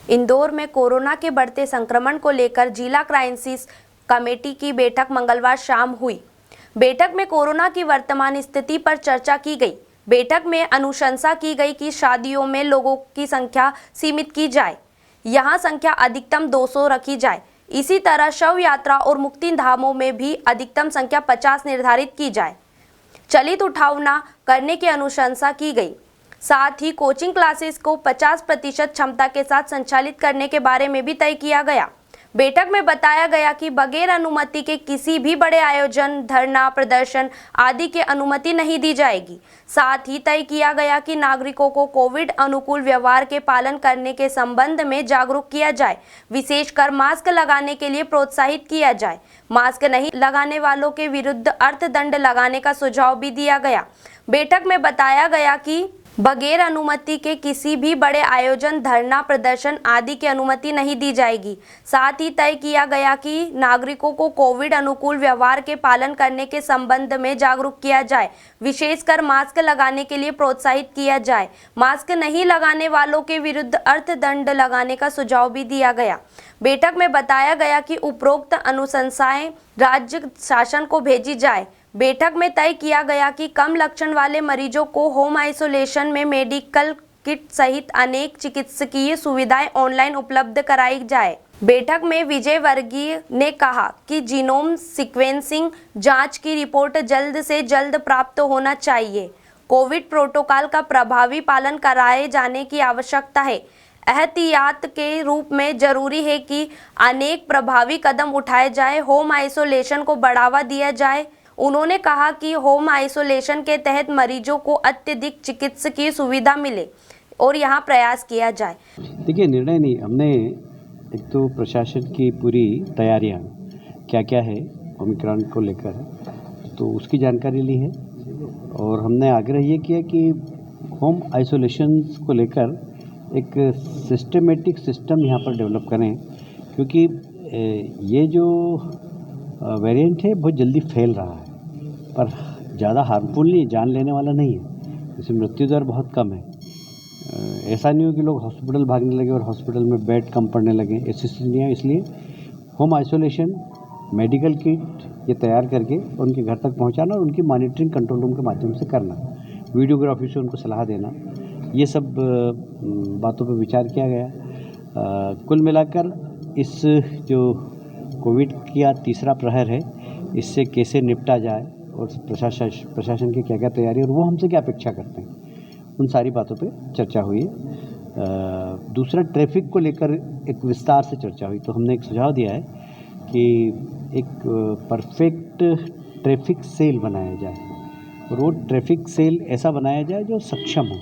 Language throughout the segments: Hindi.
इंदौर में कोरोना के बढ़ते संक्रमण को लेकर जिला क्राइसिस कमेटी की बैठक मंगलवार शाम हुई। बैठक में कोरोना की वर्तमान स्थिति पर चर्चा की गई। बैठक में अनुशंसा की गई कि शादियों में लोगों की संख्या सीमित की जाए, यहां संख्या अधिकतम 200 रखी जाए। इसी तरह शव यात्रा और मुक्ति धामों में भी अधिकतम संख्या 50 निर्धारित की जाए। चलित उठाव न करने की अनुशंसा की गई। साथ ही कोचिंग क्लासेस को 50% क्षमता के साथ संचालित करने के बारे में भी तय किया गया। बैठक में बताया गया कि बगैर अनुमति के किसी भी बड़े आयोजन, धरना, प्रदर्शन आदि की अनुमति नहीं दी जाएगी। साथ ही तय किया गया कि नागरिकों को कोविड अनुकूल व्यवहार के पालन करने के संबंध में जागरूक किया जाए, विशेषकर मास्क लगाने के लिए प्रोत्साहित किया जाए। मास्क नहीं लगाने वालों के विरुद्ध अर्थदंड लगाने का सुझाव भी दिया गया। बैठक में बताया गया कि बगैर अनुमति के किसी भी बड़े आयोजन, धरना, प्रदर्शन आदि की अनुमति नहीं दी जाएगी। साथ ही तय किया गया कि नागरिकों को कोविड अनुकूल व्यवहार के पालन करने के संबंध में जागरूक किया जाए, विशेषकर मास्क लगाने के लिए प्रोत्साहित किया जाए। मास्क नहीं लगाने वालों के विरुद्ध अर्थदंड लगाने का सुझाव भी दिया गया। बैठक में बताया गया कि उपरोक्त अनुशंसाएं राज्य शासन को भेजी जाए। बैठक में तय किया गया कि कम लक्षण वाले मरीजों को होम आइसोलेशन में मेडिकल किट सहित अनेक चिकित्सकीय सुविधाएं ऑनलाइन उपलब्ध कराई जाए। बैठक में विजय वर्गीय ने कहा कि जीनोम सीक्वेंसिंग जांच की रिपोर्ट जल्द से जल्द प्राप्त होना चाहिए। कोविड प्रोटोकॉल का प्रभावी पालन कराए जाने की आवश्यकता है। एहतियात के रूप में जरूरी है कि अनेक प्रभावी कदम उठाए जाए, होम आइसोलेशन को बढ़ावा दिया जाए। उन्होंने कहा कि होम आइसोलेशन के तहत मरीजों को अत्यधिक चिकित्सकीय सुविधा मिले और यहाँ प्रयास किया जाए। देखिए, निर्णय नहीं, हमने एक तो प्रशासन की पूरी तैयारियाँ क्या क्या है ओमिक्रॉन को लेकर, तो उसकी जानकारी ली है और हमने आग्रह ये किया कि होम आइसोलेशन को लेकर एक सिस्टमेटिक सिस्टम यहाँ पर डेवलप करें, क्योंकि ये जो वेरिएंट है बहुत जल्दी फैल रहा है, पर ज़्यादा हार्मफुल नहीं, जान लेने वाला नहीं है। इसमें मृत्यु दर बहुत कम है। ऐसा नहीं हो कि लोग हॉस्पिटल भागने लगे और हॉस्पिटल में बेड कम पड़ने लगे, ऐसी स्थिति नहीं है। इसलिए होम आइसोलेशन, मेडिकल किट ये तैयार करके उनके घर तक पहुंचाना और उनकी मॉनिटरिंग कंट्रोल रूम के माध्यम से करना, वीडियोग्राफी से उनको सलाह देना, ये सब बातों पर विचार किया गया। कुल मिलाकर इस जो कोविड का तीसरा प्रहर है, इससे कैसे निपटा जाए और प्रशासन की क्या क्या तैयारी और वो हमसे क्या अपेक्षा करते हैं, उन सारी बातों पे चर्चा हुई है। दूसरा, ट्रैफिक को लेकर एक विस्तार से चर्चा हुई, तो हमने एक सुझाव दिया है कि एक परफेक्ट ट्रैफिक सेल बनाया जाए और वो ट्रैफिक सेल ऐसा बनाया जाए जो सक्षम हो,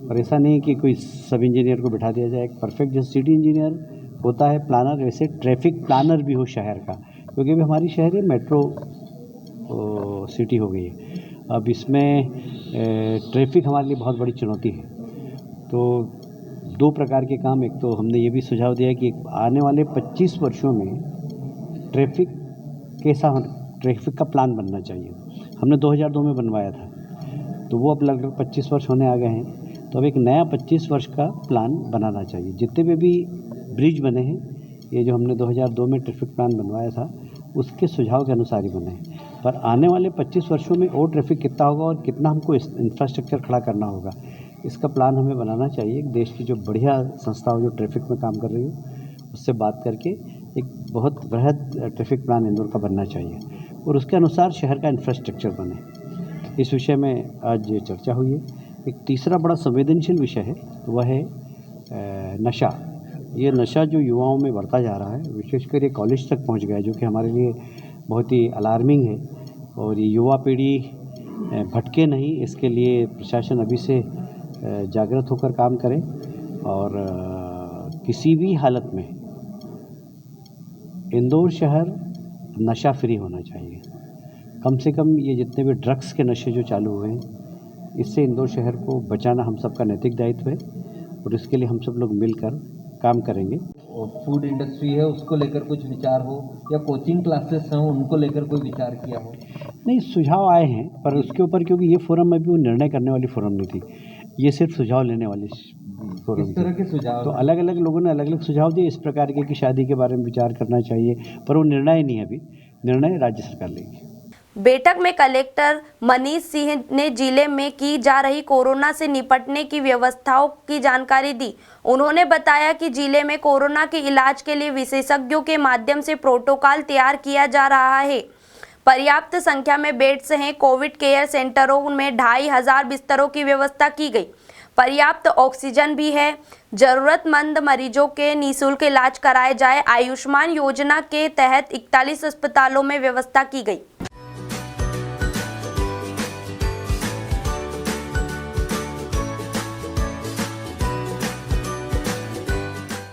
और ऐसा नहीं कि कोई सब इंजीनियर को बिठा दिया जाए। एक परफेक्ट जैसे सिटी इंजीनियर होता है प्लानर, वैसे ट्रैफिक प्लानर भी हो शहर का, क्योंकि अभी हमारी शहर है मेट्रो सिटी हो गई है। अब इसमें ट्रैफिक हमारे लिए बहुत बड़ी चुनौती है। तो दो प्रकार के काम, एक तो हमने ये भी सुझाव दिया कि आने वाले 25 वर्षों में ट्रैफिक का प्लान बनना चाहिए। हमने 2002 में बनवाया था, तो वो अब लगभग 25 वर्ष होने आ गए हैं, तो अब एक नया 25 वर्ष का प्लान बनाना चाहिए। जितने भी ब्रिज बने हैं, ये जो हमने 2002 में ट्रैफिक प्लान बनवाया था, उसके सुझाव के अनुसार ही बने हैं। पर आने वाले 25 वर्षों में और ट्रैफिक कितना होगा और कितना हमको इंफ्रास्ट्रक्चर खड़ा करना होगा, इसका प्लान हमें बनाना चाहिए। देश की जो बढ़िया संस्था हो जो ट्रैफिक में काम कर रही हो, उससे बात करके एक बहुत वृहद ट्रैफिक प्लान इंदौर का बनना चाहिए और उसके अनुसार शहर का इंफ्रास्ट्रक्चर बने। इस विषय में आज चर्चा हुई है। एक तीसरा बड़ा संवेदनशील विषय है, वह है नशा। ये नशा जो युवाओं में बढ़ता जा रहा है, विशेषकर ये कॉलेज तक पहुंच गया है, जो कि हमारे लिए बहुत ही अलार्मिंग है। और ये युवा पीढ़ी भटके नहीं, इसके लिए प्रशासन अभी से जागृत होकर काम करे और किसी भी हालत में इंदौर शहर नशा फ्री होना चाहिए। कम से कम ये जितने भी ड्रग्स के नशे जो चालू हुए हैं, इससे इंदौर शहर को बचाना हम सबका नैतिक दायित्व है और इसके लिए हम सब लोग मिलकर काम करेंगे। और फूड इंडस्ट्री है, उसको लेकर कुछ विचार हो, या कोचिंग क्लासेस हों, उनको लेकर कोई विचार किया हो? नहीं, सुझाव आए हैं, पर उसके ऊपर क्योंकि ये फोरम अभी वो निर्णय करने वाली फोरम नहीं थी, ये सिर्फ सुझाव लेने वाले फोरम किस तरह के सुझाव तो अलग अलग लोगों ने अलग अलग सुझाव दिए इस प्रकार के कि शादी के बारे में विचार करना चाहिए, पर वो निर्णय नहीं है अभी, निर्णय राज्य सरकार लेगी। बैठक में कलेक्टर मनीष सिंह ने जिले में की जा रही कोरोना से निपटने की व्यवस्थाओं की जानकारी दी। उन्होंने बताया कि जिले में कोरोना के इलाज के लिए विशेषज्ञों के माध्यम से प्रोटोकॉल तैयार किया जा रहा है। पर्याप्त संख्या में बेड्स हैं। कोविड केयर सेंटरों में 2500 बिस्तरों की व्यवस्था की गई। पर्याप्त ऑक्सीजन भी है। जरूरतमंद मरीजों के निःशुल्क इलाज कराए जाए। आयुष्मान योजना के तहत 41 अस्पतालों में व्यवस्था की गई।